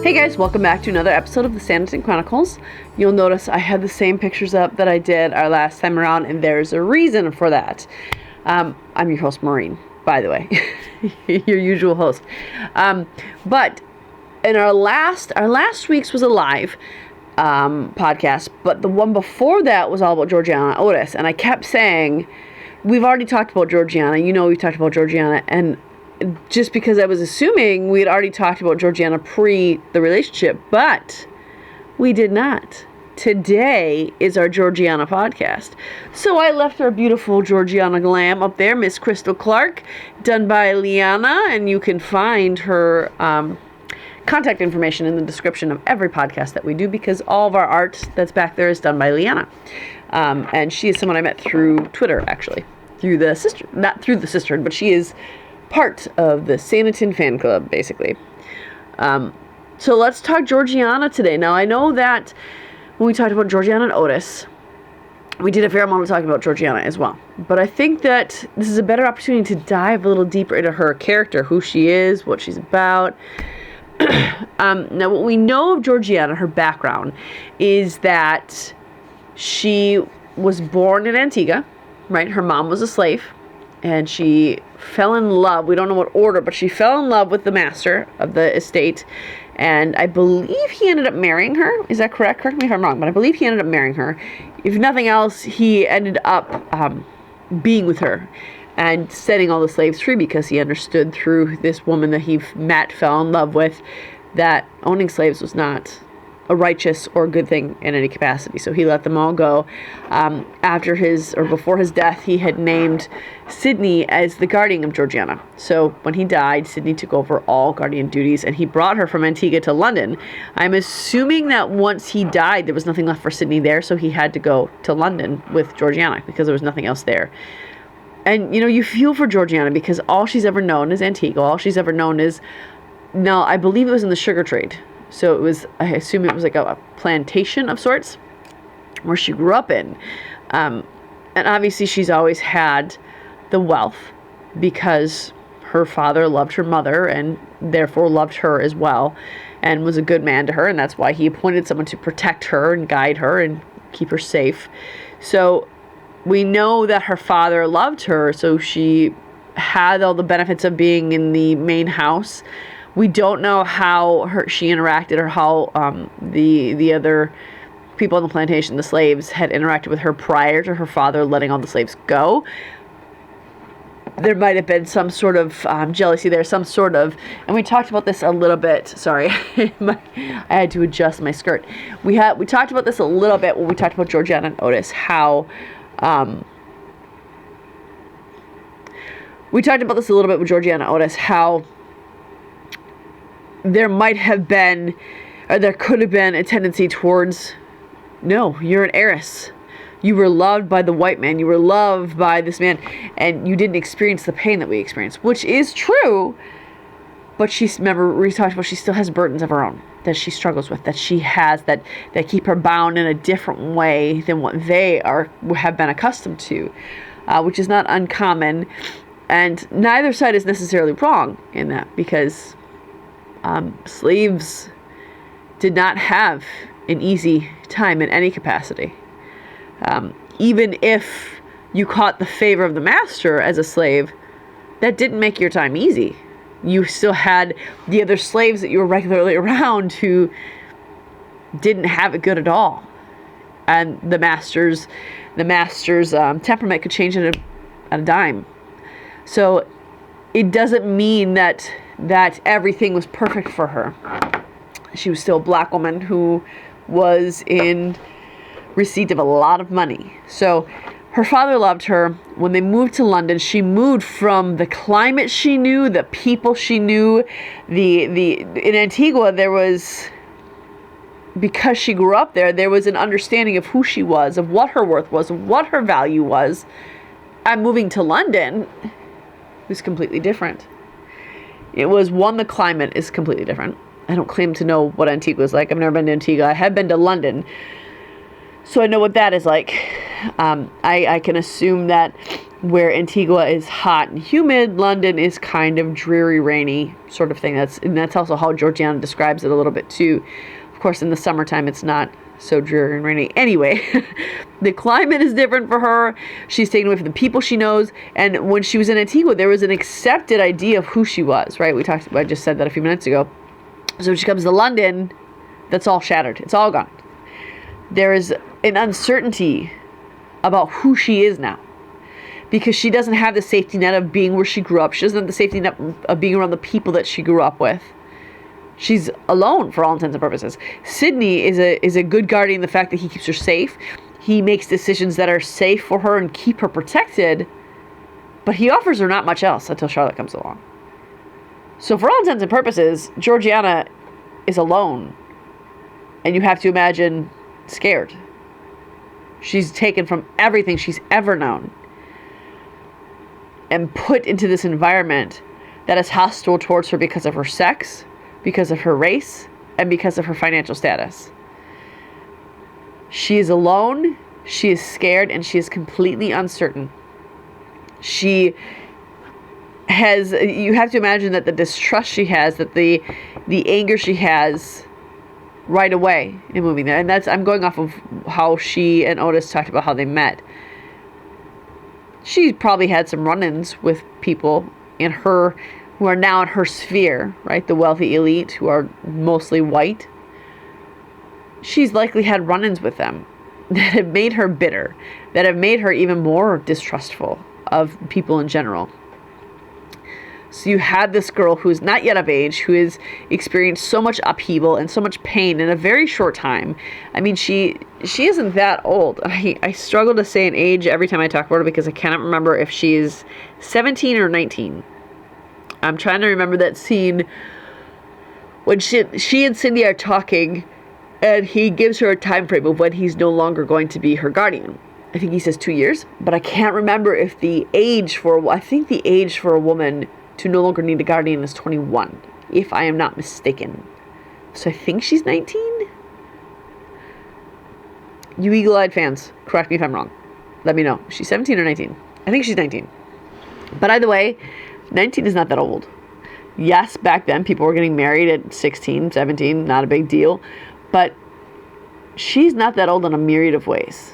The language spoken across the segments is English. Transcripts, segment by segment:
Hey guys, welcome back to another episode of the Sanditon Chronicles. You'll notice I had the same pictures up that I did our last time around, and there's a reason for that. I'm your host, Maureen, by the way, your usual host. But in our last week's was a live podcast, but the one before that was all about Georgiana Otis, and I kept saying, we've already talked about Georgiana, we've talked about Georgiana, and just because I was assuming we had already talked about Georgiana pre the relationship, but we did not. Today is our Georgiana podcast. So I left our beautiful Georgiana Lambe up there, Miss Crystal Clark, done by Liana, and you can find her contact information in the description of every podcast that we do, because all of our art that's back there is done by Liana. And she is someone I met through Twitter, actually. Through the sister, not through the sisterhood, but she is part of the Sanditon fan club, basically. So let's talk Georgiana today. Now, I know that when we talked about Georgiana and Otis, we did a fair amount of talking about Georgiana as well. But I think that this is a better opportunity to dive a little deeper into her character, who she is, what she's about. Now, what we know of Georgiana, her background, is that she was born in Antigua, right? Her mom was a slave, and she fell in love. We don't know what order, but she fell in love with the master of the estate. And I believe he ended up marrying her. Is that correct? Correct me if I'm wrong, but I believe he ended up marrying her. If nothing else, he ended up being with her and setting all the slaves free, because he understood through this woman that he met, fell in love with, that owning slaves was not a righteous or good thing in any capacity. So he let them all go. Before his death, he had named Sydney as the guardian of Georgiana. So when he died, Sydney took over all guardian duties, and he brought her from Antigua to London. I'm assuming that once he died, there was nothing left for Sydney there, so he had to go to London with Georgiana because there was nothing else there. And, you feel for Georgiana, because all she's ever known is Antigua. All she's ever known is, now, I believe it was in the sugar trade. So I assume it was like a plantation of sorts where she grew up in. And obviously she's always had the wealth because her father loved her mother and therefore loved her as well and was a good man to her. And that's why he appointed someone to protect her and guide her and keep her safe. So we know that her father loved her, so she had all the benefits of being in the main house. We don't know how she interacted, or how the other people on the plantation, the slaves, had interacted with her prior to her father letting all the slaves go. There might have been some sort of jealousy there, and we talked about this a little bit. Sorry, I had to adjust my skirt. We talked about this a little bit when we talked about Georgiana and Otis, how we talked about this a little bit with Georgiana Otis, how there might have been, or there could have been, a tendency towards, no, you're an heiress. You were loved by the white man. You were loved by this man, and you didn't experience the pain that we experienced, which is true. But remember, we talked about, she still has burdens of her own that she struggles with, that she has, that keep her bound in a different way than what they have been accustomed to, which is not uncommon. And neither side is necessarily wrong in that, because slaves did not have an easy time in any capacity. Even if you caught the favor of the master as a slave, that didn't make your time easy. You still had the other slaves that you were regularly around who didn't have it good at all. And the master's temperament could change at a dime. So it doesn't mean that everything was perfect for her. She was still a black woman who was in receipt of a lot of money. So her father loved her. When they moved to London, she moved from the climate she knew, the people she knew. In Antigua, because she grew up there was an understanding of who she was, of what her worth was, of what her value was. And moving to London was completely different. It was the climate is completely different. I don't claim to know what Antigua is like. I've never been to Antigua. I have been to London, so I know what that is like. I can assume that where Antigua is hot and humid, London is kind of dreary, rainy sort of thing. That's also how Georgiana describes it a little bit too. Of course, in the summertime, it's not so dreary and rainy. Anyway, the climate is different for her. She's taken away from the people she knows. And when she was in Antigua, there was an accepted idea of who she was, right? I just said that a few minutes ago. So when she comes to London, that's all shattered. It's all gone. There is an uncertainty about who she is now, because she doesn't have the safety net of being where she grew up. She doesn't have the safety net of being around the people that she grew up with. She's alone for all intents and purposes. Sydney is a good guardian, the fact that he keeps her safe. He makes decisions that are safe for her and keep her protected, but he offers her not much else until Charlotte comes along. So for all intents and purposes, Georgiana is alone, and you have to imagine scared. She's taken from everything she's ever known and put into this environment that is hostile towards her because of her sex, because of her race, and because of her financial status. She is alone, she is scared, and she is completely uncertain. You have to imagine that the distrust she has, that the anger she has right away in moving there. And I'm going off of how she and Otis talked about how they met. She probably had some run-ins with people who are now in her sphere, right? The wealthy elite who are mostly white. She's likely had run-ins with them that have made her bitter, that have made her even more distrustful of people in general. So you have this girl who is not yet of age, who has experienced so much upheaval and so much pain in a very short time. I mean, she isn't that old. I struggle to say an age every time I talk about her because I cannot remember if she's 17 or 19. I'm trying to remember that scene when she and Cindy are talking, and he gives her a time frame of when he's no longer going to be her guardian. I think he says 2 years, but I can't remember if I think the age for a woman to no longer need a guardian is 21, if I am not mistaken. So I think she's 19? You eagle-eyed fans, correct me if I'm wrong. Let me know. She's 17 or 19? I think she's 19. But either way, 19 is not that old. Yes, back then people were getting married at 16, 17, not a big deal. But she's not that old in a myriad of ways.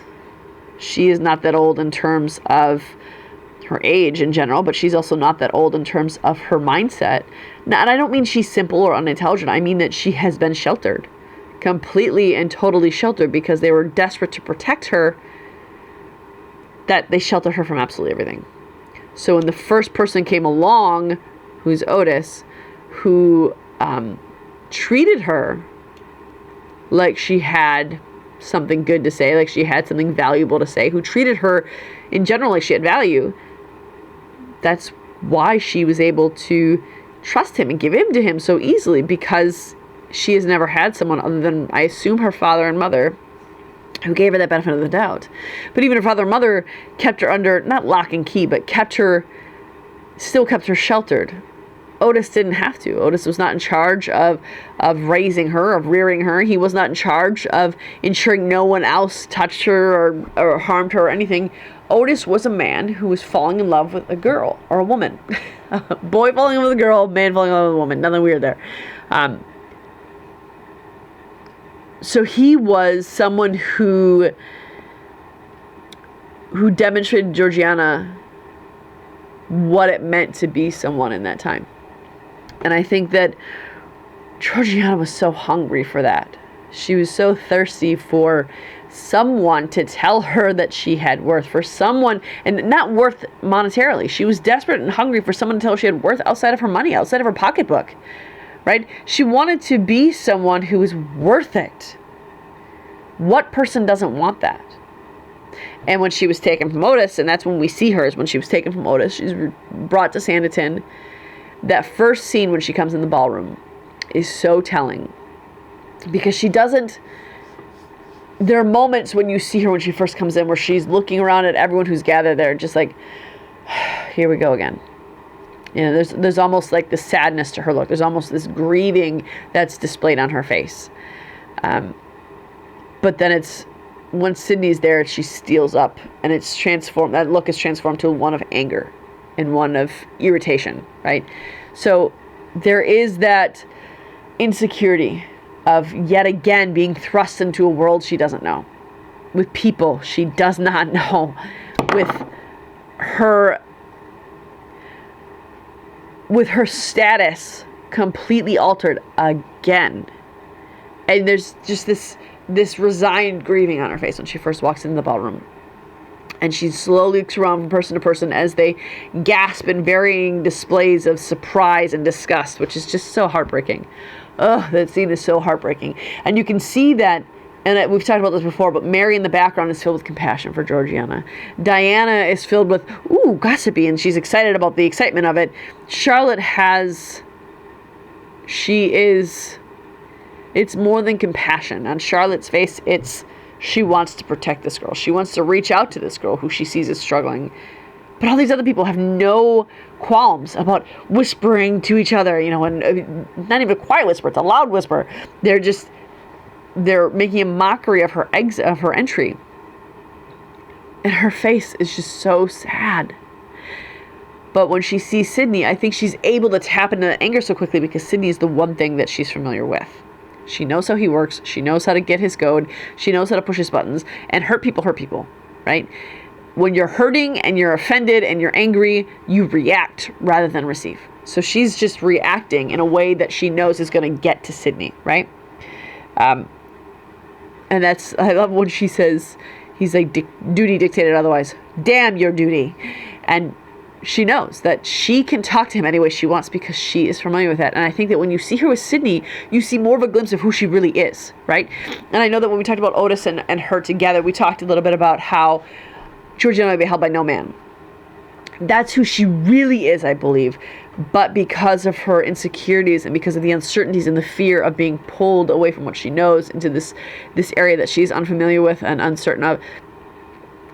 She is not that old in terms of her age in general, but she's also not that old in terms of her mindset. Now, and I don't mean she's simple or unintelligent. I mean that she has been sheltered, completely and totally sheltered, because they were desperate to protect her, that they sheltered her from absolutely everything. So when the first person came along, who's Otis, who treated her like she had something good to say, like she had something valuable to say, who treated her in general like she had value, that's why she was able to trust him and give in to him so easily, because she has never had someone other than, I assume, her father and mother, who gave her that benefit of the doubt. But even her father and mother kept her under, not lock and key, but still kept her sheltered. Otis didn't have to. Otis was not in charge of raising her, of rearing her. He was not in charge of ensuring no one else touched her or harmed her or anything. Otis was a man who was falling in love with a girl or a woman. A boy falling in love with a girl, man falling in love with a woman. Nothing weird there. So he was someone who demonstrated Georgiana what it meant to be someone in that time. And I think that Georgiana was so hungry for that. She was so thirsty for someone to tell her that she had worth, for someone, and not worth monetarily. She was desperate and hungry for someone to tell her she had worth outside of her money, outside of her pocketbook, right? She wanted to be someone who was worth it. What person doesn't want that? And when she was taken from Otis, and that's when we see her, is when she was taken from Otis, she's brought to Sanditon. That first scene when she comes in the ballroom is so telling, because she doesn't, there are moments when you see her when she first comes in where she's looking around at everyone who's gathered there, just like, here we go again. You know, there's almost like this sadness to her look. There's almost this grieving that's displayed on her face. But then it's when Sydney's there, she steels up, and it's transformed. That look is transformed to one of anger and one of irritation, right? So there is that insecurity of yet again being thrust into a world she doesn't know, with people she does not know, with her status completely altered again. And there's just this resigned grieving on her face when she first walks into the ballroom. And she slowly looks around from person to person as they gasp in varying displays of surprise and disgust, which is just so heartbreaking. Oh, that scene is so heartbreaking. And you can see that, and we've talked about this before, but Mary in the background is filled with compassion for Georgiana. Diana is filled with, ooh, gossipy, and she's excited about the excitement of it. Charlotte it's more than compassion. On Charlotte's face, she wants to protect this girl. She wants to reach out to this girl who she sees is struggling. But all these other people have no qualms about whispering to each other, and not even a quiet whisper, it's a loud whisper. They're making a mockery of her entry. And her face is just so sad. But when she sees Sydney, I think she's able to tap into the anger so quickly because Sydney is the one thing that she's familiar with. She knows how he works. She knows how to get his goad. She knows how to push his buttons. And hurt people, right? When you're hurting and you're offended and you're angry, you react rather than receive. So she's just reacting in a way that she knows is going to get to Sydney, right? And I love when she says, he's like, duty dictated otherwise. Damn your duty. And she knows that she can talk to him any way she wants because she is familiar with that. And I think that when you see her with Sydney, you see more of a glimpse of who she really is, right? And I know that when we talked about Otis and her together, we talked a little bit about how Georgiana would be held by no man. That's who she really is, I believe. But because of her insecurities and because of the uncertainties and the fear of being pulled away from what she knows into this area that she's unfamiliar with and uncertain of,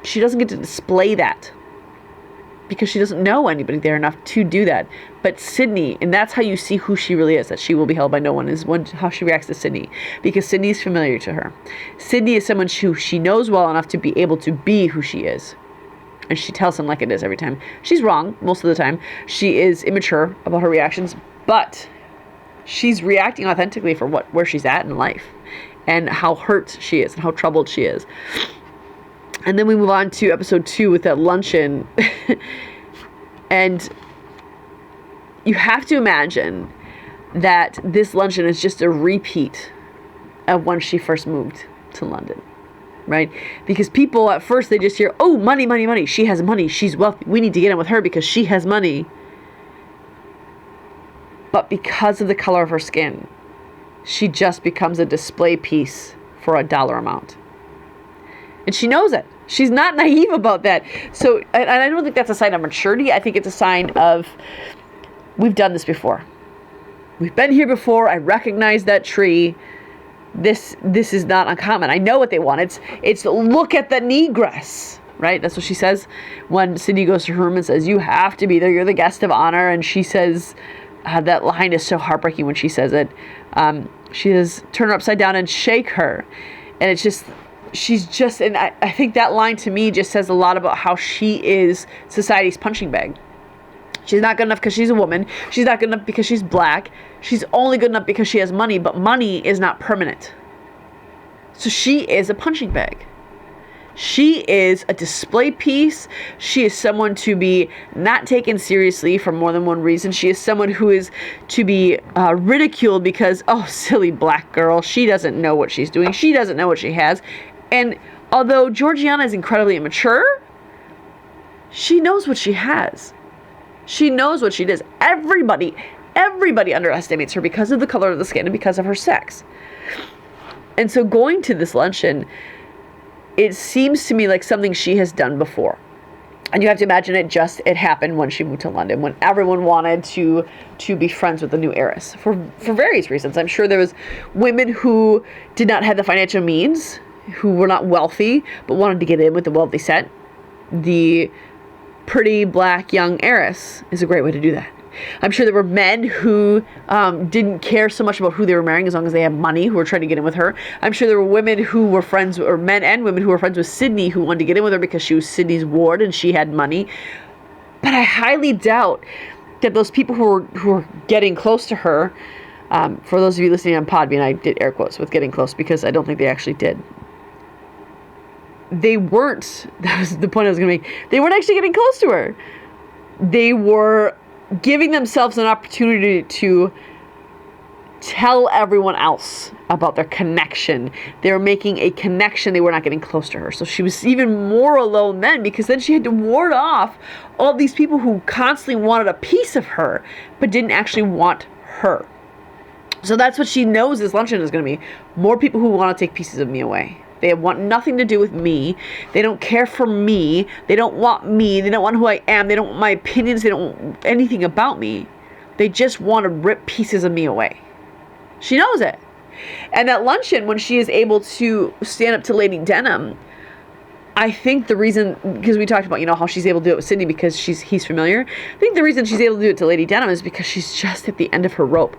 she doesn't get to display that because she doesn't know anybody there enough to do that. But Sydney, and that's how you see who she really is, that she will be held by no one, is how she reacts to Sydney, because Sydney is familiar to her. Sydney is someone who she knows well enough to be able to be who she is. And she tells him like it is every time. She's wrong most of the time. She is immature about her reactions, but she's reacting authentically for where she's at in life and how hurt she is and how troubled she is. And then we move on to episode 2 with that luncheon. And you have to imagine that this luncheon is just a repeat of when she first moved to London, right? Because people at first, they just hear, oh, money, money, money. She has money. She's wealthy. We need to get in with her because she has money. But because of the color of her skin, she just becomes a display piece for a dollar amount. And she knows it. She's not naive about that. So, and I don't think that's a sign of maturity. I think it's a sign of, we've done this before. We've been here before. I recognize that tree. This is not uncommon. I know what they want. It's look at the negress, right? That's what she says when Sydney goes to her room and says, you have to be there. You're the guest of honor. And she says, that line is so heartbreaking when she says it. She says, turn her upside down and shake her. And it's just, and I think that line to me just says a lot about how she is society's punching bag. She's not good enough because she's a woman. She's not good enough because she's black. She's only good enough because she has money, but money is not permanent. So she is a punching bag. She is a display piece. She is someone to be not taken seriously for more than one reason. She is someone who is to be ridiculed because, oh, silly black girl, she doesn't know what she's doing. She doesn't know what she has. And although Georgiana is incredibly immature, she knows what she has. She knows what she does. Everybody underestimates her because of the color of the skin and because of her sex. And so going to this luncheon, it seems to me like something she has done before. And you have to imagine it happened when she moved to London, when everyone wanted to be friends with the new heiress for various reasons. I'm sure there was women who did not have the financial means, who were not wealthy, but wanted to get in with the wealthy set. The pretty black young heiress is a great way to do that. I'm sure there were men who didn't care so much about who they were marrying as long as they had money, who were trying to get in with her. I'm sure there were women who were friends, or men and women who were friends with Sydney, who wanted to get in with her because she was Sydney's ward and she had money. But I highly doubt that those people who were getting close to her, for those of you listening on Podbean, I did air quotes with getting close because I don't think they actually did. They weren't, that was the point I was going to make, they weren't actually getting close to her. They were giving themselves an opportunity to tell everyone else about their connection. They were making a connection. They were not getting close to her. So she was even more alone then, because then she had to ward off all these people who constantly wanted a piece of her, but didn't actually want her. So that's what she knows this luncheon is going to be. More people who want to take pieces of me away. They want nothing to do with me. They don't care for me. They don't want me. They don't want who I am. They don't want my opinions. They don't want anything about me. They just want to rip pieces of me away. She knows it. And at luncheon, when she is able to stand up to Lady Denham, I think the reason, because we talked about, how she's able to do it with Sydney because he's familiar. I think the reason she's able to do it to Lady Denham is because she's just at the end of her rope.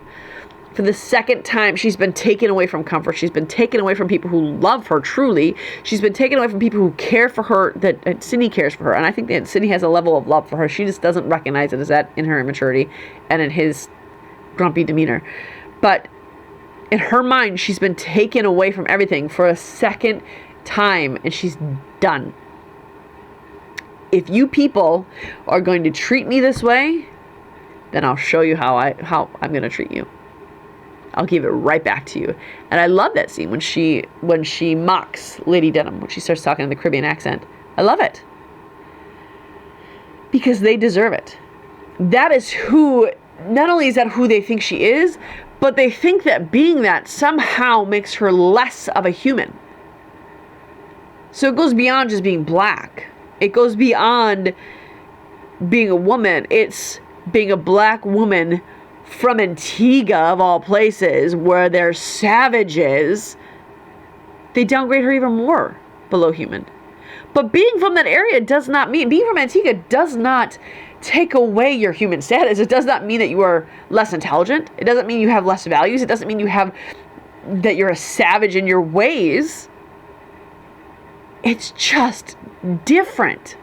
For the second time, she's been taken away from comfort. She's been taken away from people who love her truly. She's been taken away from people who care for her, that Sydney cares for her. And I think that Sydney has a level of love for her. She just doesn't recognize it as that in her immaturity and in his grumpy demeanor. But in her mind, she's been taken away from everything for a second time, and she's done. If you people are going to treat me this way, then I'll show you how I'm going to treat you. I'll give it right back to you. And I love that scene when she mocks Lady Denham, when she starts talking in the Caribbean accent. I love it. Because they deserve it. That is who, not only is that who they think she is, but they think that being that somehow makes her less of a human. So it goes beyond just being black. It goes beyond being a woman. It's being a black woman from Antigua, of all places, where they're savages. They downgrade her even more below human. But being from that area does not mean, being from Antigua does not take away your human status. It does not mean that you are less intelligent. It doesn't mean you have less values. It doesn't mean that you're a savage in your ways. It's just different.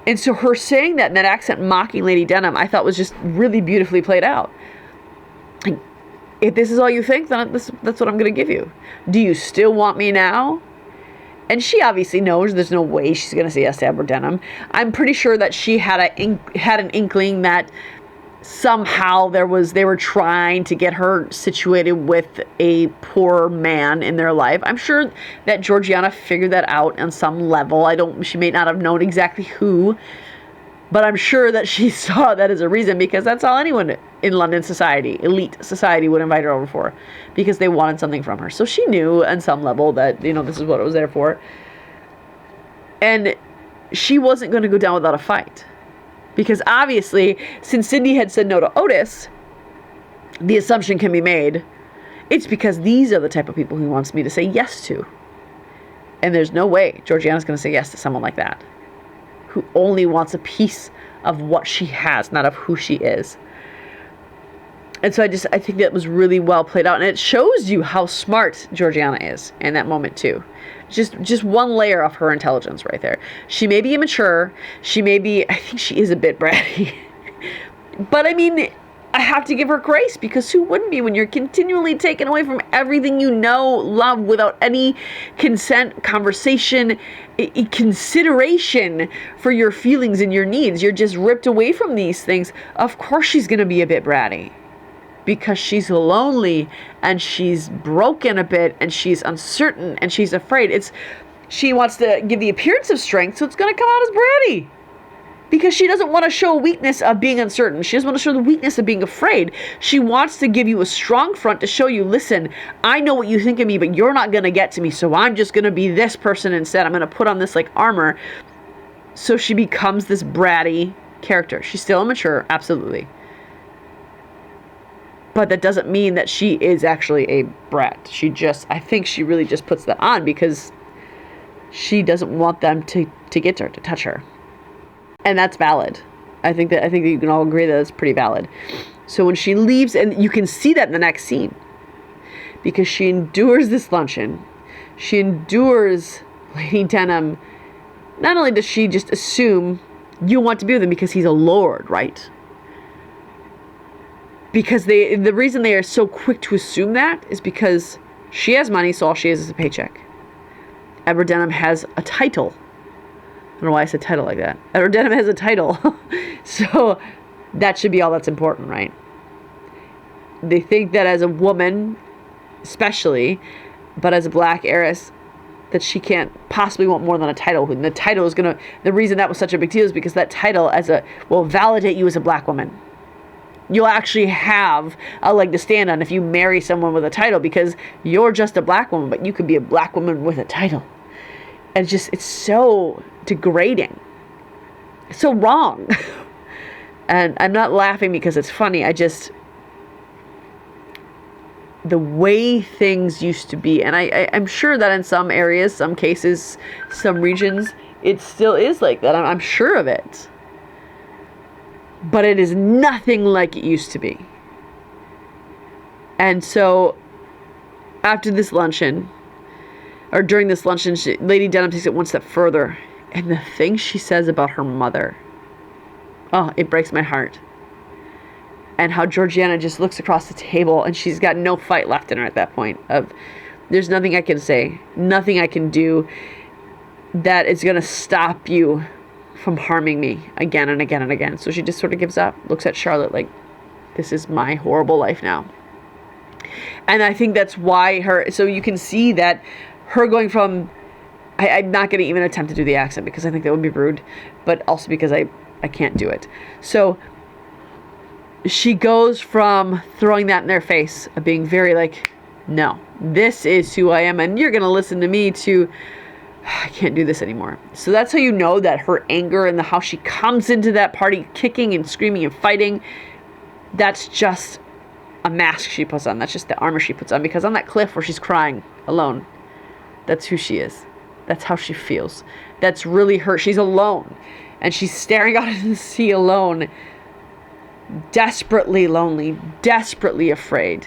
And so her saying that in that accent, mocking Lady Denham, I thought was just really beautifully played out. Like, if this is all you think, then that's what I'm going to give you. Do you still want me now? And she obviously knows there's no way she's going to say yes to Edward Denham. I'm pretty sure that she had an inkling that somehow they were trying to get her situated with a poor man in their life. I'm sure that Georgiana figured that out on some level. She may not have known exactly who, but I'm sure that she saw that as a reason, because that's all anyone in London society, elite society, would invite her over for, because they wanted something from her. So she knew on some level that, this is what it was there for. And she wasn't going to go down without a fight. Because obviously, since Sydney had said no to Otis, the assumption can be made, it's because these are the type of people he wants me to say yes to. And there's no way Georgiana's going to say yes to someone like that, who only wants a piece of what she has, not of who she is. And so I think that was really well played out. And it shows you how smart Georgiana is in that moment too. Just one layer of her intelligence right there. She may be immature. I think she is a bit bratty. But I mean, I have to give her grace, because who wouldn't be when you're continually taken away from everything you know, love, without any consent, conversation, consideration for your feelings and your needs. You're just ripped away from these things. Of course she's going to be a bit bratty. Because she's lonely and she's broken a bit and she's uncertain and she's afraid. She wants to give the appearance of strength, so it's going to come out as bratty. Because she doesn't want to show weakness of being uncertain. She doesn't want to show the weakness of being afraid. She wants to give you a strong front to show you, listen, I know what you think of me, but you're not going to get to me, so I'm just going to be this person instead. I'm going to put on this armor. So she becomes this bratty character. She's still immature, absolutely. But that doesn't mean that she is actually a brat. I think she really just puts that on because she doesn't want them to get to her, to touch her. And that's valid. I think that you can all agree that it's pretty valid. So when she leaves, and you can see that in the next scene, because she endures this luncheon, she endures Lady Denham. Not only does she just assume you want to be with him because he's a lord, right? Because the reason they are so quick to assume that is because she has money, so all she has is a paycheck. Edward Denham has a title. I don't know why I said title like that. Edward Denham has a title. So that should be all that's important, right? They think that as a woman, especially, but as a black heiress, that she can't possibly want more than a title. And the title is going to, the reason that was such a big deal is because that title will validate you as a black woman. You'll actually have a leg to stand on if you marry someone with a title, because you're just a black woman, but you could be a black woman with a title. And it's so degrading. It's so wrong. And I'm not laughing because it's funny. The way things used to be, and I'm sure that in some areas, some cases, some regions, it still is like that. I'm sure of it. But it is nothing like it used to be. And so, after this luncheon, or during this luncheon, Lady Denham takes it one step further. And the thing she says about her mother, oh, it breaks my heart. And how Georgiana just looks across the table and she's got no fight left in her at that point. There's nothing I can say, nothing I can do that is going to stop you from harming me again and again and again. So she just sort of gives up, looks at Charlotte like, this is my horrible life now. And I think that's why so you can see that her going from, I'm not going to even attempt to do the accent because I think that would be rude, but also because I can't do it. So she goes from throwing that in their face, of being very like, no, this is who I am, and you're going to listen to me, to, I can't do this anymore. So that's how you know that her anger and how she comes into that party kicking and screaming and fighting, that's just a mask she puts on. That's just the armor she puts on, because on that cliff where she's crying alone, that's who she is. That's how she feels. That's really her. She's alone, and she's staring out into the sea alone, desperately lonely, desperately afraid,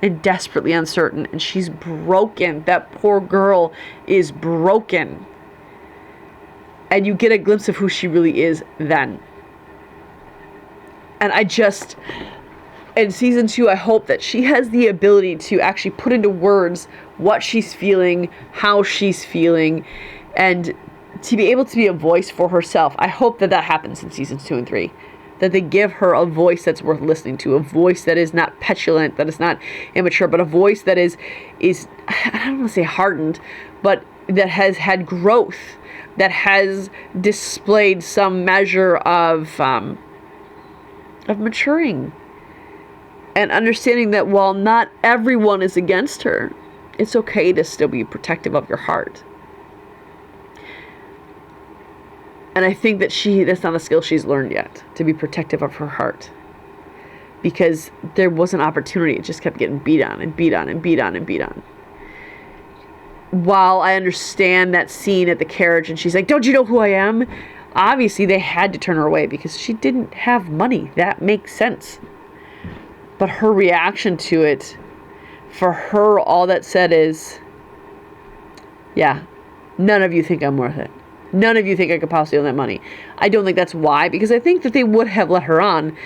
and desperately uncertain. And she's broken. That poor girl is broken. And you get a glimpse of who she really is then. And in season 2, I hope that she has the ability to actually put into words what she's feeling, how she's feeling, and to be able to be a voice for herself. I hope that happens in seasons 2 and 3. That they give her a voice that's worth listening to, a voice that is not petulant, that is not immature, but a voice that is I don't want to say hardened, but that has had growth, that has displayed some measure of maturing, and understanding that while not everyone is against her, it's okay to still be protective of your heart. And I think that that's not a skill she's learned yet, to be protective of her heart. Because there was an opportunity, it just kept getting beat on and beat on and beat on and beat on. While I understand that scene at the carriage and she's like, don't you know who I am? Obviously they had to turn her away because she didn't have money. That makes sense. But her reaction to it, for her, all that said is, yeah, none of you think I'm worth it. None of you think I could possibly own that money. I don't think that's why, because I think that they would have let her on.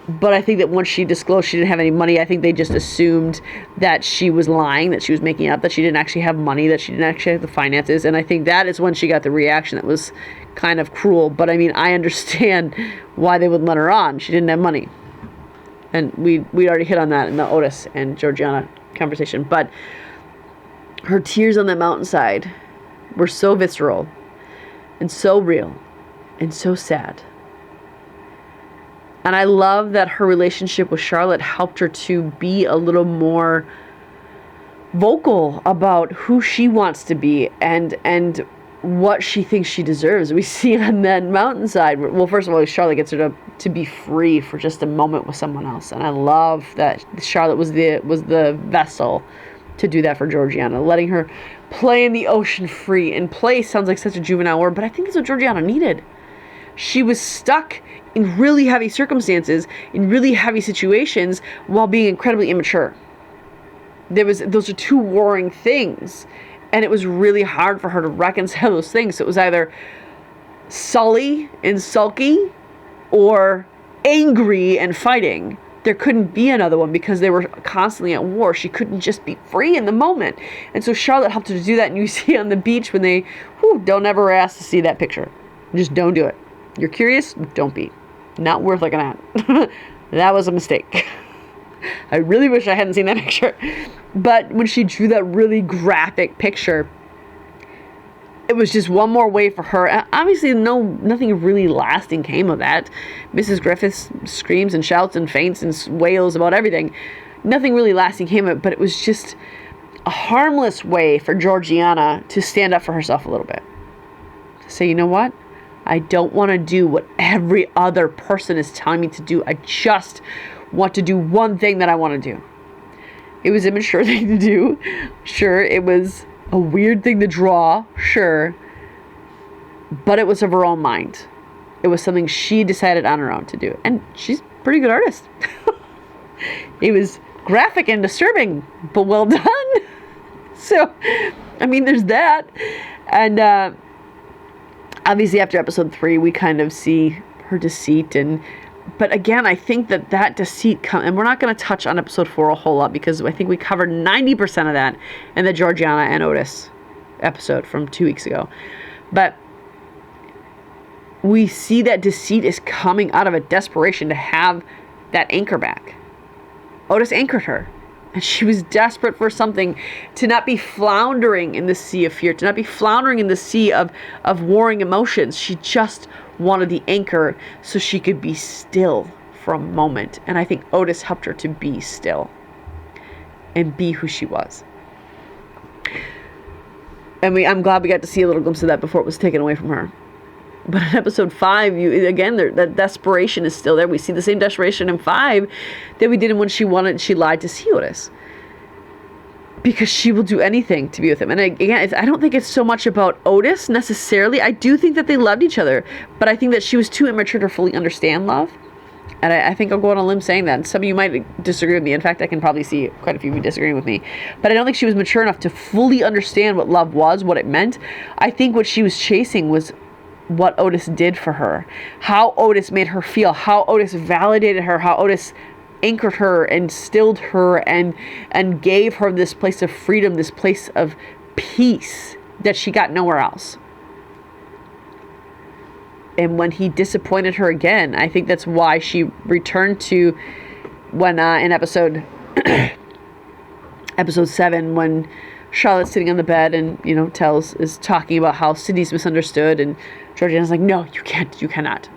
But I think that once she disclosed she didn't have any money, I think they just assumed that she was lying, that she was making up, that she didn't actually have money, that she didn't actually have the finances. And I think that is when she got the reaction that was kind of cruel. But I mean, I understand why they wouldn't let her on. She didn't have money. And we already hit on that in the Otis and Georgiana conversation. But her tears on the mountainside were so visceral and so real and so sad. And I love that her relationship with Charlotte helped her to be a little more vocal about who she wants to be and what she thinks she deserves. We see on that mountainside, well, first of all, Charlotte gets her to be free for just a moment with someone else. And I love that Charlotte was the vessel to do that for Georgiana, letting her play in the ocean free. And play sounds like such a juvenile word, but I think it's what Georgiana needed. She was stuck in really heavy circumstances, in really heavy situations, while being incredibly immature. Those are two warring things, and it was really hard for her to reconcile those things. So it was either sully and sulky or angry and fighting. There couldn't be another one because they were constantly at war. She couldn't just be free in the moment. And so Charlotte helped her to do that. And you see on the beach when they, don't ever ask to see that picture. Just don't do it. You're curious? Don't be. Not worth looking at. That was a mistake. I really wish I hadn't seen that picture. But when she drew that really graphic picture, it was just one more way for her. Obviously, nothing really lasting came of that. Mrs. Griffiths screams and shouts and faints and wails about everything. Nothing really lasting came of it, but it was just a harmless way for Georgiana to stand up for herself a little bit. To say, you know what? I don't want to do what every other person is telling me to do. I just want to do one thing that I want to do. It was an immature thing to do. Sure, it was a weird thing to draw, sure, but it was of her own mind. It was something she decided on her own to do, and she's a pretty good artist. It was graphic and disturbing, but well done. So, I mean, there's that, and obviously after episode 3, we kind of see her deceit, but again, I think that deceit and we're not going to touch on episode 4 a whole lot because I think we covered 90% of that in the Georgiana and Otis episode from 2 weeks ago. But we see that deceit is coming out of a desperation to have that anchor back. Otis anchored her, and she was desperate for something to not be floundering in the sea of fear, to not be floundering in the sea of warring emotions. She just wanted the anchor so she could be still for a moment. And I think Otis helped her to be still and be who she was. And I'm glad we got to see a little glimpse of that before it was taken away from her. But in episode 5, that desperation is still there. We see the same desperation in 5 that we did when she lied to see Otis. Because she will do anything to be with him. And again, I don't think it's so much about Otis necessarily. I do think that they loved each other. But I think that she was too immature to fully understand love. And I think I'll go on a limb saying that. And some of you might disagree with me. In fact, I can probably see quite a few of you disagreeing with me. But I don't think she was mature enough to fully understand what love was, what it meant. I think what she was chasing was what Otis did for her. How Otis made her feel. How Otis validated her. How Otis anchored her and stilled her and gave her this place of freedom, this place of peace that she got nowhere else. And when he disappointed her again, I think that's why she returned to when in episode 7, when Charlotte's sitting on the bed and is talking about how Sydney's misunderstood, and Georgiana's like, no, you cannot.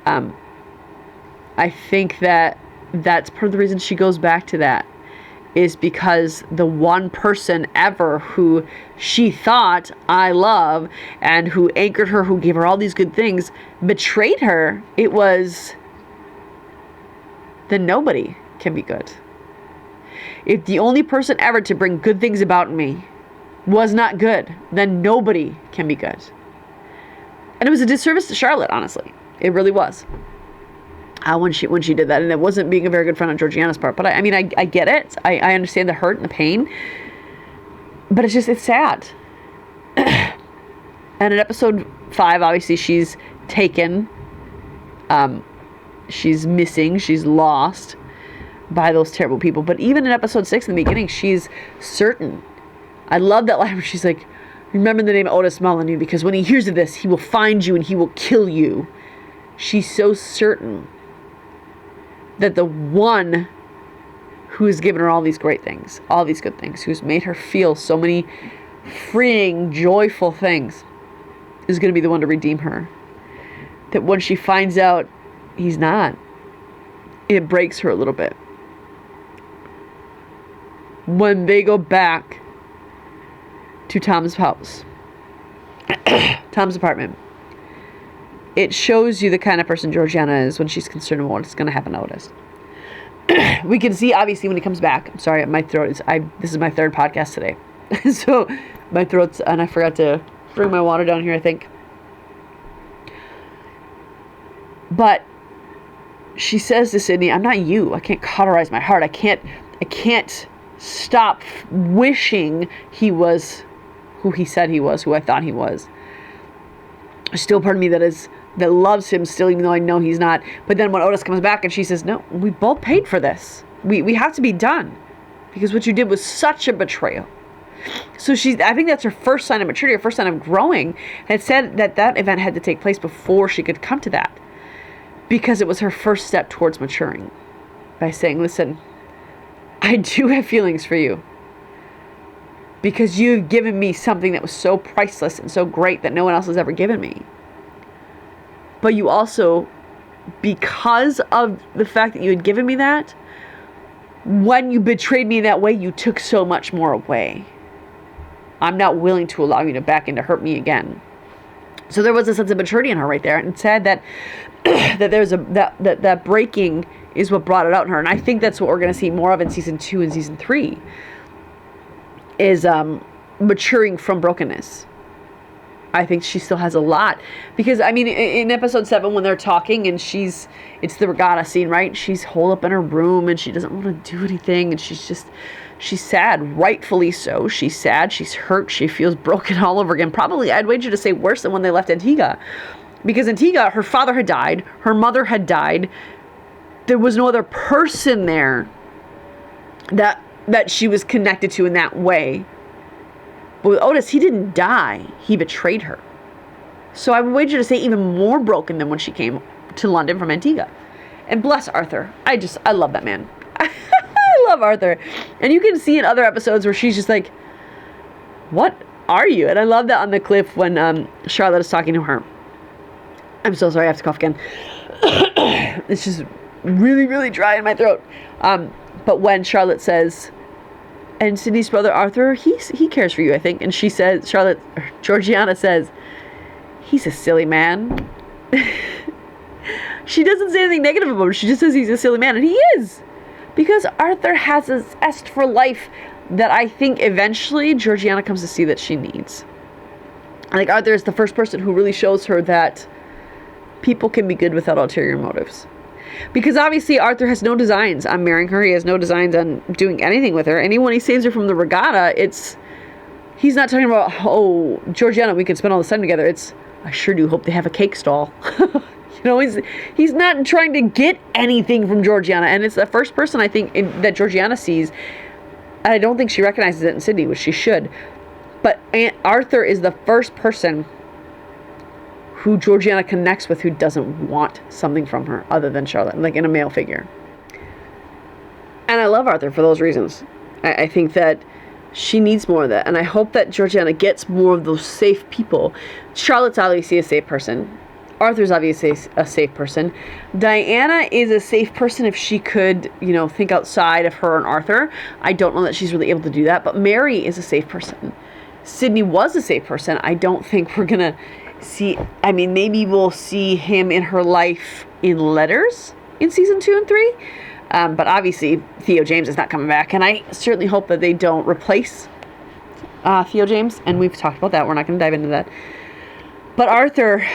I think that's part of the reason she goes back to that, is because the one person ever who she thought I love and who anchored her, who gave her all these good things, betrayed her. It was, then nobody can be good. If the only person ever to bring good things about me was not good, then nobody can be good. And it was a disservice to Charlotte, honestly. It really was. When she did that, and it wasn't being a very good friend on Georgiana's part. But I get it. I understand the hurt and the pain. But it's sad. And in episode 5, obviously she's taken. She's missing. She's lost by those terrible people. But even in episode 6 in the beginning, she's certain. I love that line where she's like, remember the name Otis Molyneux, because when he hears of this, he will find you and he will kill you. She's so certain that the one who has given her all these great things, all these good things, who's made her feel so many freeing, joyful things, is going to be the one to redeem her. That when she finds out he's not, it breaks her a little bit. When they go back to Tom's house, Tom's apartment, it shows you the kind of person Georgiana is when she's concerned about what's going to happen to Otis. We can see, obviously, when he comes back. I'm sorry, my throat is... This is my 3rd podcast today. So, my throat's... And I forgot to bring my water down here, I think. But she says to Sydney, I'm not you. I can't cauterize my heart. I can't stop wishing he was who he said he was, who I thought he was. There's still part of me that loves him still, even though I know he's not. But then when Otis comes back and she says, no, we both paid for this. We have to be done. Because what you did was such a betrayal. So I think that's her first sign of maturity, her first sign of growing. Had said that event had to take place before she could come to that. Because it was her first step towards maturing. By saying, listen, I do have feelings for you. Because you've given me something that was so priceless and so great that no one else has ever given me. But you also, because of the fact that you had given me that, when you betrayed me that way, you took so much more away. I'm not willing to allow you to back in to hurt me again. So there was a sense of maturity in her right there, and said that that breaking is what brought it out in her, and I think that's what we're going to see more of in season 2 and season 3. Is maturing from brokenness. I think she still has a lot, because I mean in episode 7 when they're talking and it's the regatta scene, right? She's holed up in her room and she doesn't want to do anything, and she's sad, rightfully so. She's sad, she's hurt, she feels broken all over again. Probably, I'd wager to say, worse than when they left Antigua, because Antigua, her father had died, her mother had died, there was no other person there that she was connected to in that way. But with Otis, he didn't die. He betrayed her. So I would wager to say even more broken than when she came to London from Antigua. And bless Arthur. I love that man. I love Arthur. And you can see in other episodes where she's just like, what are you? And I love that on the cliff when Charlotte is talking to her. I'm so sorry, I have to cough again. It's just really, really dry in my throat. But when Charlotte says, and Sydney's brother Arthur, he cares for you, I think. And she says, Georgiana says, he's a silly man. She doesn't say anything negative about him. She just says he's a silly man. And he is. Because Arthur has a zest for life that I think eventually Georgiana comes to see that she needs. I think Arthur is the first person who really shows her that people can be good without ulterior motives. Because obviously Arthur has no designs on marrying her. He has no designs on doing anything with her. And when he saves her from the regatta, he's not talking about, oh, Georgiana, we can spend all this time together. It's, I sure do hope they have a cake stall. He's not trying to get anything from Georgiana. And it's the first person I think that Georgiana sees. And I don't think she recognizes it in Sydney, which she should. But Arthur is the first person who Georgiana connects with who doesn't want something from her other than Charlotte, like in a male figure. And I love Arthur for those reasons. I think that she needs more of that, and I hope that Georgiana gets more of those safe people. Charlotte's obviously a safe person. Arthur's obviously a safe person. Diana is a safe person if she could, think outside of her and Arthur. I don't know that she's really able to do that, but Mary is a safe person. Sydney was a safe person. I don't think we're gonna see, maybe we'll see him in her life in letters in season 2 and 3. But obviously Theo James is not coming back, and I certainly hope that they don't replace Theo James, and we've talked about that. We're not going to dive into that. But Arthur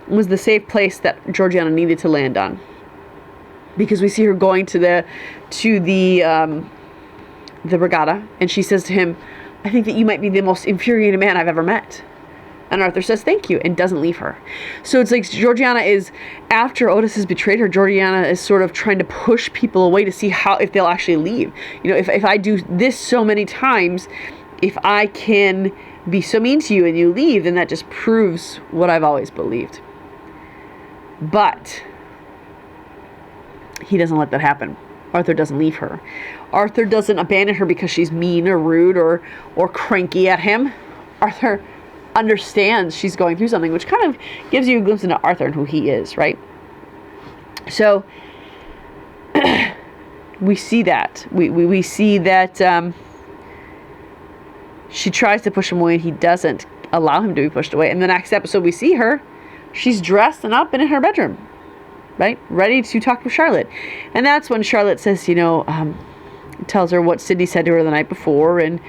was the safe place that Georgiana needed to land on, because we see her going to the regatta, and she says to him, I think that you might be the most infuriating man I've ever met. And Arthur says, thank you, and doesn't leave her. So it's like Georgiana is, after Otis has betrayed her, Georgiana is sort of trying to push people away to see if they'll actually leave. If I do this so many times, if I can be so mean to you and you leave, then that just proves what I've always believed. But he doesn't let that happen. Arthur doesn't leave her. Arthur doesn't abandon her because she's mean or rude or cranky at him. Arthur understands she's going through something, which kind of gives you a glimpse into Arthur and who he is, right? So we see that. We see that she tries to push him away and he doesn't allow him to be pushed away. In the next episode we see her, she's dressed and up and in her bedroom, right? Ready to talk with Charlotte. And that's when Charlotte says, tells her what Sydney said to her the night before, and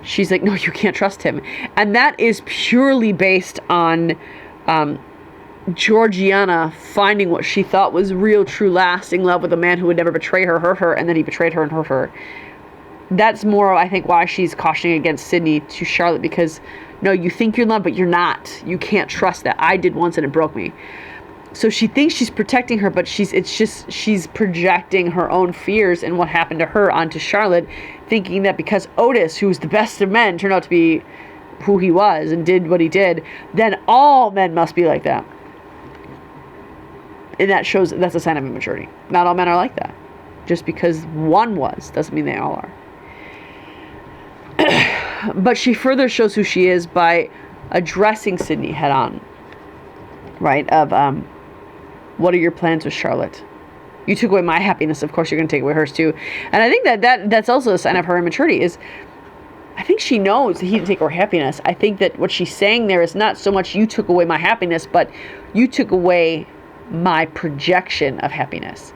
she's like, no, you can't trust him. And that is purely based on Georgiana finding what she thought was real, true, lasting love with a man who would never betray her, hurt her, and then he betrayed her and hurt her. That's more, I think, why she's cautioning against Sydney to Charlotte, because, no, you think you're in love, but you're not. You can't trust that. I did once and it broke me. So she thinks she's protecting her, but she's projecting her own fears and what happened to her onto Charlotte, thinking that because Otis, who's the best of men, turned out to be who he was and did what he did, then all men must be like that. And that's a sign of immaturity. Not all men are like that. Just because one was doesn't mean they all are. But she further shows who she is by addressing Sydney head on. Right? Of, what are your plans with Charlotte? You took away my happiness. Of course, you're going to take away hers too. And I think that's also a sign of her immaturity. I think she knows that he didn't take away her happiness. I think that what she's saying there is not so much you took away my happiness, but you took away my projection of happiness.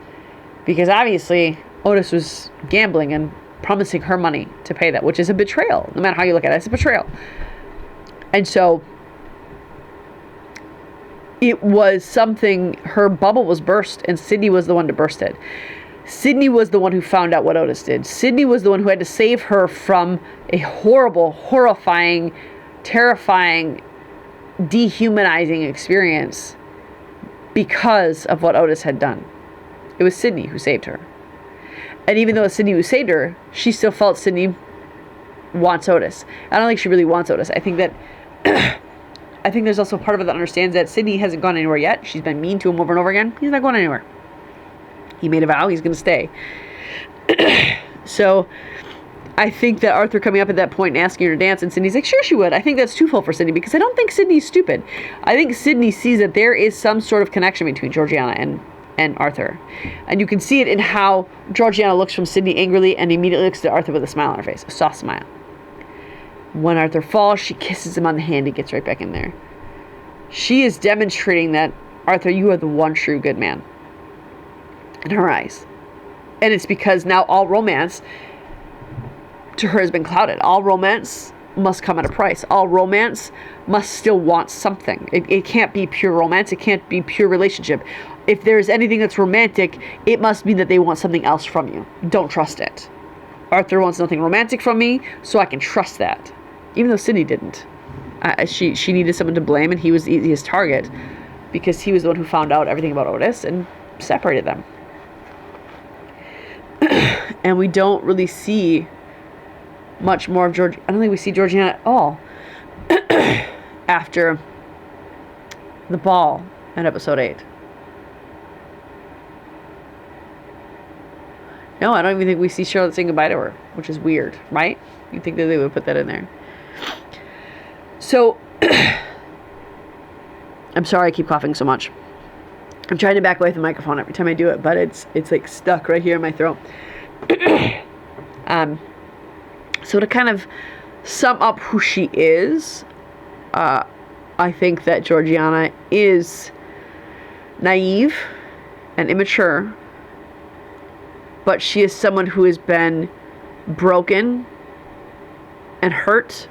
Because obviously, Otis was gambling and promising her money to pay that, which is a betrayal. No matter how you look at it, it's a betrayal. And so it was something, her bubble was burst, and Sydney was the one to burst it. Sydney was the one who found out what Otis did. Sydney was the one who had to save her from a horrible, horrifying, terrifying, dehumanizing experience because of what Otis had done. It was Sydney who saved her. And even though it's Sydney who saved her, she still felt Sydney wants Otis. I don't think she really wants Otis. I think that I think there's also part of it that understands that Sydney hasn't gone anywhere yet. She's been mean to him over and over again. He's not going anywhere. He made a vow. He's going to stay. So I think that Arthur coming up at that point and asking her to dance, and Sydney's like, sure she would. I think that's twofold for Sydney, because I don't think Sydney's stupid. I think Sydney sees that there is some sort of connection between Georgiana and Arthur. And you can see it in how Georgiana looks from Sydney angrily and immediately looks to Arthur with a smile on her face. A soft smile. When Arthur falls, she kisses him on the hand and gets right back in there. She is demonstrating that, Arthur, you are the one true good man in her eyes. And it's because now all romance to her has been clouded. All romance must come at a price. All romance must still want something. It can't be pure romance. It can't be pure relationship. If there's anything that's romantic, it must mean that they want something else from you. Don't trust it. Arthur wants nothing romantic from me, so I can trust that. Even though Sydney didn't. She needed someone to blame, and he was the easiest target because he was the one who found out everything about Otis and separated them. And we don't really see much more of George. I don't think we see Georgiana at all after the ball in episode 8. No, I don't even think we see Charlotte saying goodbye to her, which is weird, right? You'd think that they would put that in there. So, I'm sorry I keep coughing so much. I'm trying to back away from the microphone every time I do it, but it's like stuck right here in my throat. So to kind of sum up who she is, I think that Georgiana is naive and immature, but she is someone who has been broken and hurt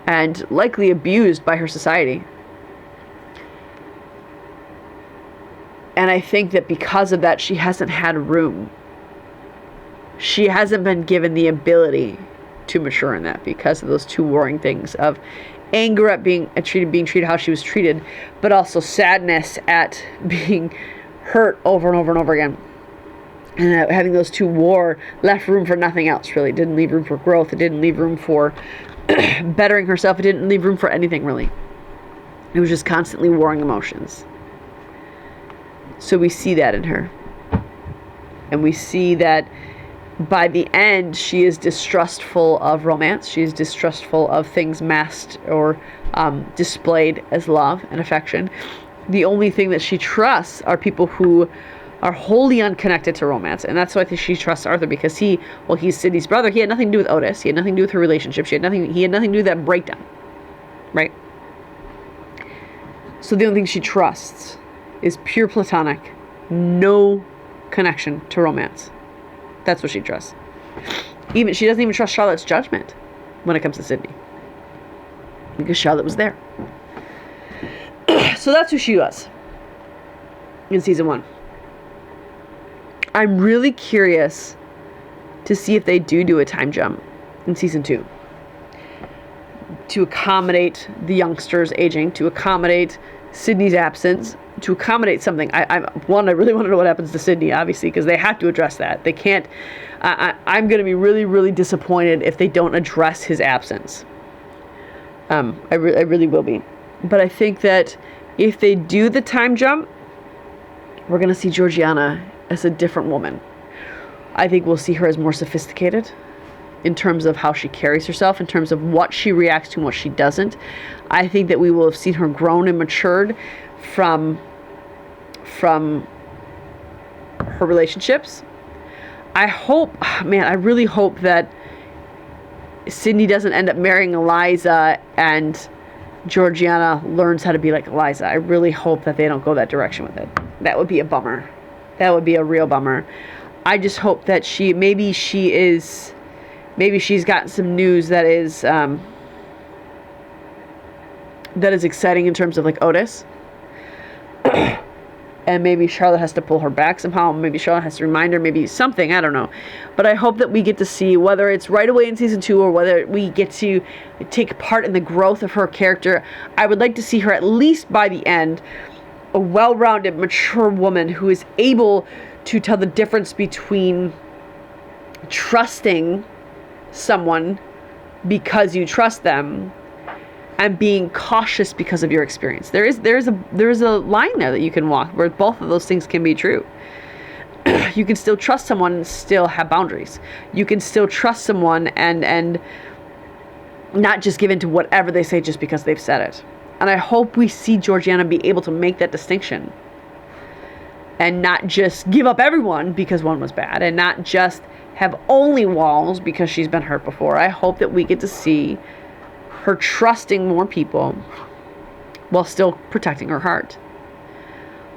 and likely abused by her society. And I think that because of that, she hasn't had room. She hasn't been given the ability to mature in that because of those two warring things of anger at being treated how she was treated, but also sadness at being hurt over and over and over again. And having those two war left room for nothing else, really. It didn't leave room for growth. It didn't leave room for bettering herself. It didn't leave room for anything, really. It was just constantly warring emotions. So we see that in her. And we see that by the end, she is distrustful of romance. She is distrustful of things masked or displayed as love and affection. The only thing that she trusts are people who are wholly unconnected to romance. And that's why I think she trusts Arthur, because he's Sydney's brother. He had nothing to do with Otis. He had nothing to do with her relationship. He had nothing to do with that breakdown. Right? So the only thing she trusts is pure platonic, no connection to romance. That's what she trusts. She doesn't even trust Charlotte's judgment when it comes to Sydney, because Charlotte was there. So that's who she was in season 1. I'm really curious to see if they do a time jump in season 2 to accommodate the youngsters aging, to accommodate Sydney's absence, to accommodate something. I really want to know what happens to Sydney, obviously, because they have to address that. They can't. I'm going to be really, really disappointed if they don't address his absence. I really will be. But I think that if they do the time jump, we're going to see Georgiana as a different woman. I think we'll see her as more sophisticated in terms of how she carries herself, in terms of what she reacts to and what she doesn't. I think that we will have seen her grown and matured from her relationships. I really hope that Sydney doesn't end up marrying Eliza and Georgiana learns how to be like Eliza. I really hope that they don't go that direction with it. That would be a bummer. That would be a real bummer. I just hope that maybe she's gotten some news that is exciting in terms of like Otis. And maybe Charlotte has to pull her back somehow. Maybe Charlotte has to remind her, maybe something, I don't know. But I hope that we get to see, whether it's right away in season 2 or whether we get to take part in the growth of her character. I would like to see her, at least by the end, a well-rounded, mature woman who is able to tell the difference between trusting someone because you trust them and being cautious because of your experience. There is a line there that you can walk where both of those things can be true. You can still trust someone and still have boundaries. You can still trust someone and not just give in to whatever they say just because they've said it. And I hope we see Georgiana be able to make that distinction and not just give up everyone because one was bad, and not just have only walls because she's been hurt before. I hope that we get to see her trusting more people while still protecting her heart.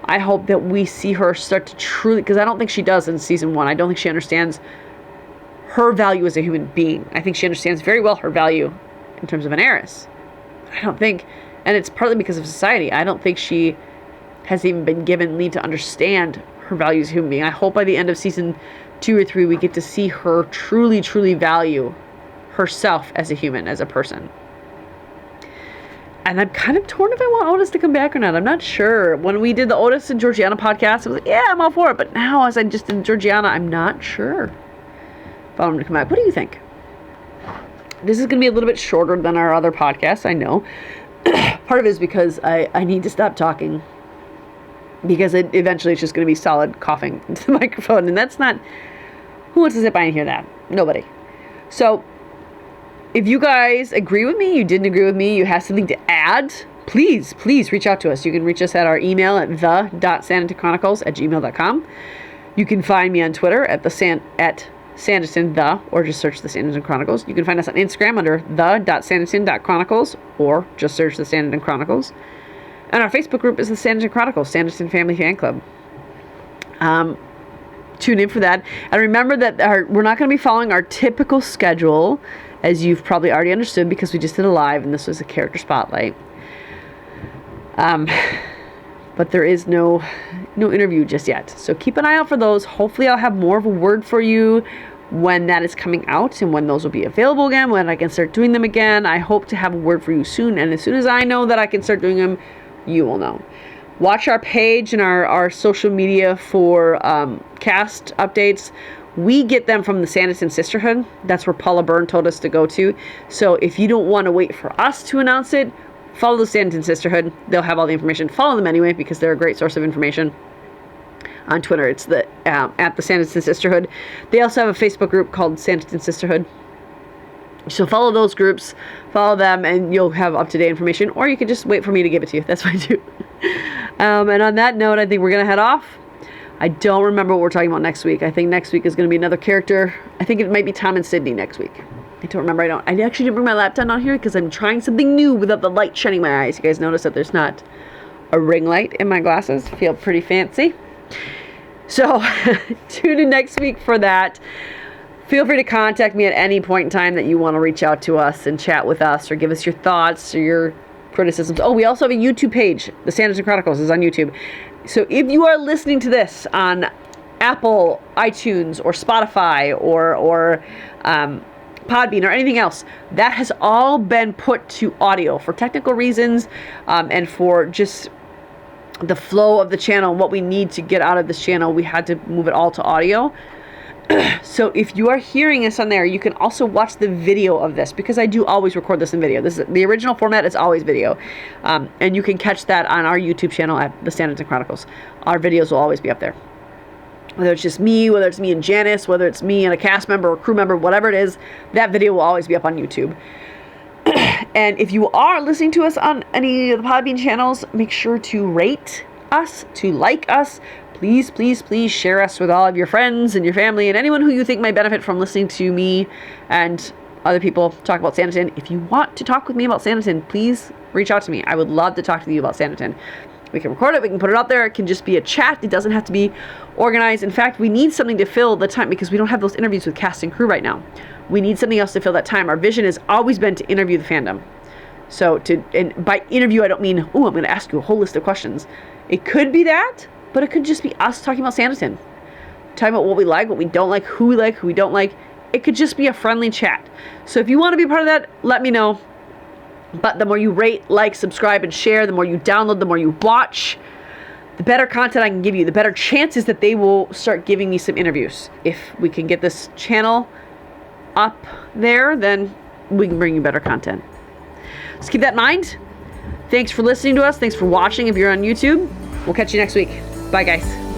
I hope that we see her start to truly, because I don't think she does in season 1. I don't think she understands her value as a human being. I think she understands very well her value in terms of an heiress. I don't think, and it's partly because of society, I don't think she has even been given leave to understand her value as a human being. I hope by the end of season 2 or 3 we get to see her truly, truly value herself as a human, as a person. And I'm kind of torn if I want Otis to come back or not. I'm not sure. When we did the Otis and Georgiana podcast, I was like, yeah, I'm all for it. But now, as I just did Georgiana, I'm not sure if I want him to come back. What do you think? This is going to be a little bit shorter than our other podcasts, I know. Part of it is because I need to stop talking. Because eventually it's just going to be solid coughing into the microphone. And that's not... Who wants to sit by and hear that? Nobody. So... if you guys agree with me, you didn't agree with me, you have something to add, please reach out to us. You can reach us at our email at the.sanditonchronicles@gmail.com. You can find me on Twitter at Sanditon or just search the Sanditon Chronicles. You can find us on Instagram under the.sanditon.chronicles, or just search the Sanditon Chronicles. And our Facebook group is the Sanditon Chronicles, Sanditon Family Fan Club. Tune in for that. And remember that we're not going to be following our typical schedule, as you've probably already understood, because we just did a live and this was a character spotlight. But there is no interview just yet. So keep an eye out for those. Hopefully I'll have more of a word for you when that is coming out and when those will be available again, when I can start doing them again. I hope to have a word for you soon. And as soon as I know that I can start doing them, you will know. Watch our page and our social media for cast updates. We get them from the Sanditon Sisterhood. That's where Paula Byrne told us to go to. So if you don't want to wait for us to announce it, follow the Sanditon Sisterhood. They'll have all the information. Follow them anyway, because they're a great source of information. On Twitter, it's at the Sanditon Sisterhood. They also have a Facebook group called Sanditon Sisterhood. So follow those groups, follow them, and you'll have up-to-date information. Or you can just wait for me to give it to you. That's fine too. And on that note, I think we're going to head off. I don't remember what we're talking about next week. I think next week is going to be another character. I think it might be Tom and Sydney next week. I don't remember. I actually didn't bring my laptop down here because I'm trying something new without the light shining my eyes. You guys notice that there's not a ring light in my glasses. Feel pretty fancy. So tune in next week for that. Feel free to contact me at any point in time that you want to reach out to us and chat with us or give us your thoughts or your criticisms. Oh, we also have a YouTube page. The Sanditon Chronicles is on YouTube. So if you are listening to this on Apple, iTunes, or Spotify, or Podbean, or anything else, that has all been put to audio for technical reasons, and for just the flow of the channel and what we need to get out of this channel. We had to move it all to audio. So if you are hearing this on there, you can also watch the video of this, because I do always record this in video. This is the original format, is always video. And you can catch that on our YouTube channel at the Sanditon Chronicles. Our videos will always be up there. Whether it's just me, whether it's me and Janice, whether it's me and a cast member or crew member, whatever it is, that video will always be up on YouTube. And if you are listening to us on any of the Podbean channels, make sure to rate us, to like us. Please, please, please share us with all of your friends and your family and anyone who you think might benefit from listening to me and other people talk about Sanditon. If you want to talk with me about Sanditon, please reach out to me. I would love to talk to you about Sanditon. We can record it, we can put it out there. It can just be a chat. It doesn't have to be organized. In fact, we need something to fill the time, because we don't have those interviews with cast and crew right now. We need something else to fill that time. Our vision has always been to interview the fandom. So and by interview, I don't mean, oh, I'm going to ask you a whole list of questions. It could be that, but it could just be us talking about Sanditon. Talking about what we like, what we don't like, who we don't like. It could just be a friendly chat. So if you want to be a part of that, let me know. But the more you rate, like, subscribe, and share, the more you download, the more you watch, the better content I can give you, the better chances that they will start giving me some interviews. If we can get this channel up there, then we can bring you better content. Just keep that in mind. Thanks for listening to us. Thanks for watching if you're on YouTube. We'll catch you next week. Bye, guys.